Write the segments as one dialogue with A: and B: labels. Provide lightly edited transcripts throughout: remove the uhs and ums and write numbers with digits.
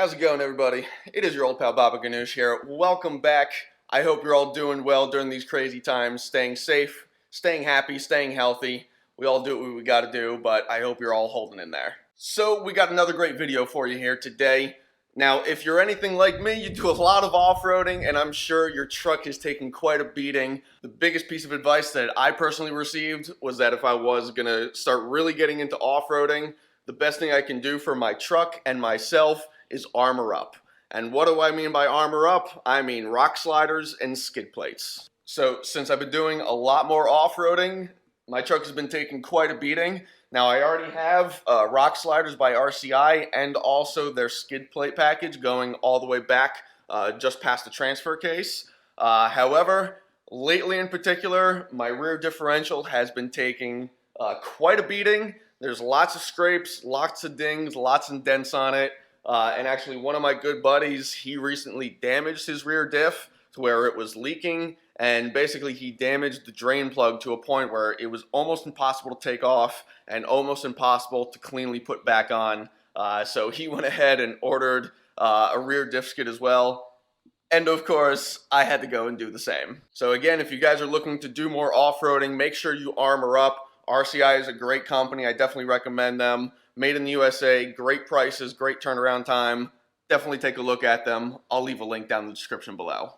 A: How's it going, everybody? It is your old pal Baba Ganoush here. Welcome back. I hope you're all doing well during these crazy times, staying safe, staying happy, staying healthy. We all do what we gotta do, but I hope you're all holding in there. So we got another great video for you here today. Now, if you're anything like me, you do a lot of off-roading, and I'm sure your truck is taking quite a beating. The biggest piece of advice that I personally received was that if I was gonna start really getting into off-roading, the best thing I can do for my truck and myself is armor up. And what do I mean by armor up? I mean rock sliders and skid plates. So since I've been doing a lot more off-roading, my truck has been taking quite a beating. Now I already have rock sliders by RCI and also their skid plate package going all the way back just past the transfer case. However, lately in particular, my rear differential has been taking quite a beating. There's lots of scrapes, lots of dings, lots of dents on it. And actually one of my good buddies, he recently damaged his rear diff to where it was leaking, and basically he damaged the drain plug to a point where it was almost impossible to take off and almost impossible to cleanly put back on. So he went ahead and ordered a rear diff skid as well. And of course, I had to go and do the same. So again, if you guys are looking to do more off-roading, make sure you armor up. RCI is a great company. I definitely recommend them. Made in the USA, great prices, great turnaround time. Definitely take a look at them. I'll leave a link down in the description below.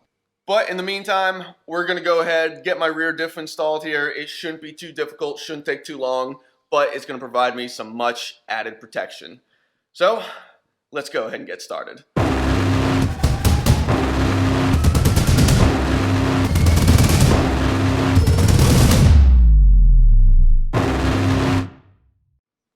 A: But in the meantime, we're going to go ahead, get my rear diff installed here. It shouldn't be too difficult, shouldn't take too long, but it's going to provide me some much added protection. So, let's go ahead and get started.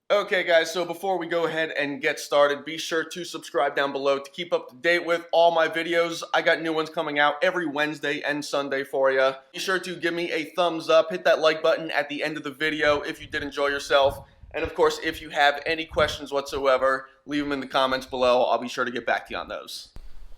A: Okay guys, so before we go ahead and get started, be sure to subscribe down below to keep up to date with all my videos. I got new ones coming out every Wednesday and Sunday for you. Be sure to give me a thumbs up, hit that like button at the end of the video if you did enjoy yourself. And of course, if you have any questions whatsoever, leave them in the comments below. I'll be sure to get back to you on those.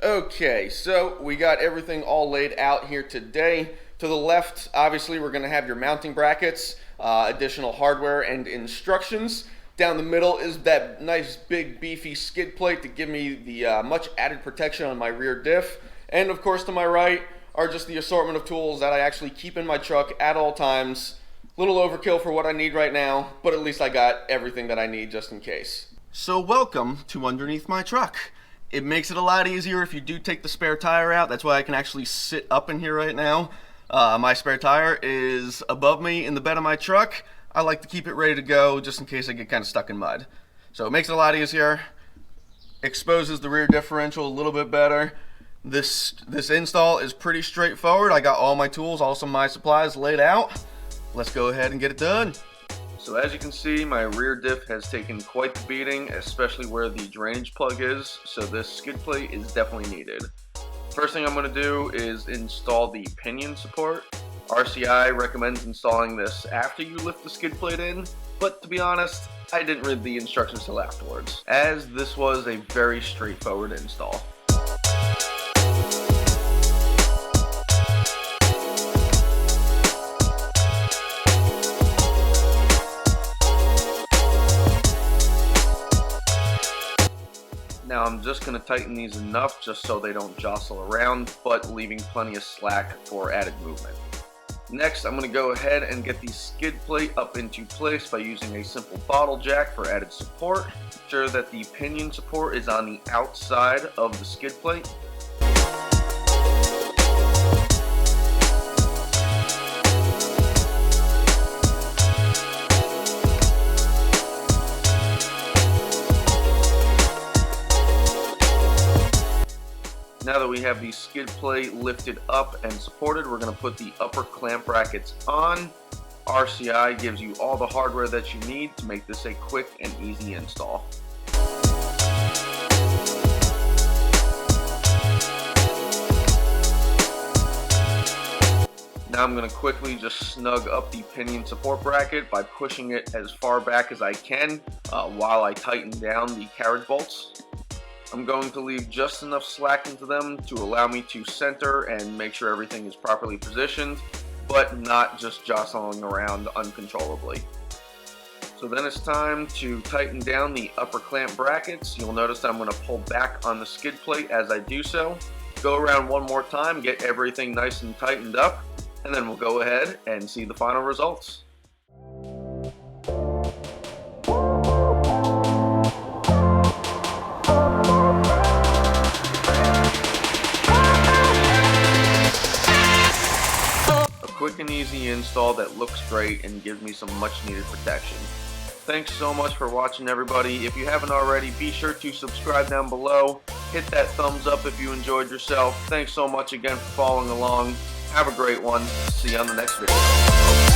A: Okay, so we got everything all laid out here today. To the left, obviously, we're going to have your mounting brackets, additional hardware and instructions. Down the middle is that nice big beefy skid plate to give me the much added protection on my rear diff. And of course to my right are just the assortment of tools that I actually keep in my truck at all times. Little overkill for what I need right now, but at least I got everything that I need just in case. So welcome to underneath my truck. It makes it a lot easier if you do take the spare tire out. That's why I can actually sit up in here right now. My spare tire is above me in the bed of my truck. I like to keep it ready to go just in case I get kind of stuck in mud. So it makes it a lot easier, exposes the rear differential a little bit better. This install is pretty straightforward. I got all my tools, also my supplies laid out. Let's go ahead and get it done. So as you can see, my rear diff has taken quite the beating, especially where the drainage plug is, so this skid plate is definitely needed. First thing I'm going to do is install the pinion support. RCI recommends installing this after you lift the skid plate in, but to be honest, I didn't read the instructions till afterwards, as this was a very straightforward install. Now I'm just going to tighten these enough just so they don't jostle around, but leaving plenty of slack for added movement. Next, I'm going to go ahead and get the skid plate up into place by using a simple bottle jack for added support. Ensure that the pinion support is on the outside of the skid plate. Now that we have the skid plate lifted up and supported, we're going to put the upper clamp brackets on. RCI gives you all the hardware that you need to make this a quick and easy install. Now I'm going to quickly just snug up the pinion support bracket by pushing it as far back as I can while I tighten down the carriage bolts. I'm going to leave just enough slack into them to allow me to center and make sure everything is properly positioned, but not just jostling around uncontrollably. So then it's time to tighten down the upper clamp brackets. You'll notice I'm going to pull back on the skid plate as I do so. Go around one more time, get everything nice and tightened up, and then we'll go ahead and see the final results. Quick and easy install that looks great and gives me some much needed protection. Thanks so much for watching, everybody. If you haven't already, be sure to subscribe down below. Hit that thumbs up if you enjoyed yourself. Thanks so much again for following along. Have a great one. See you on the next video.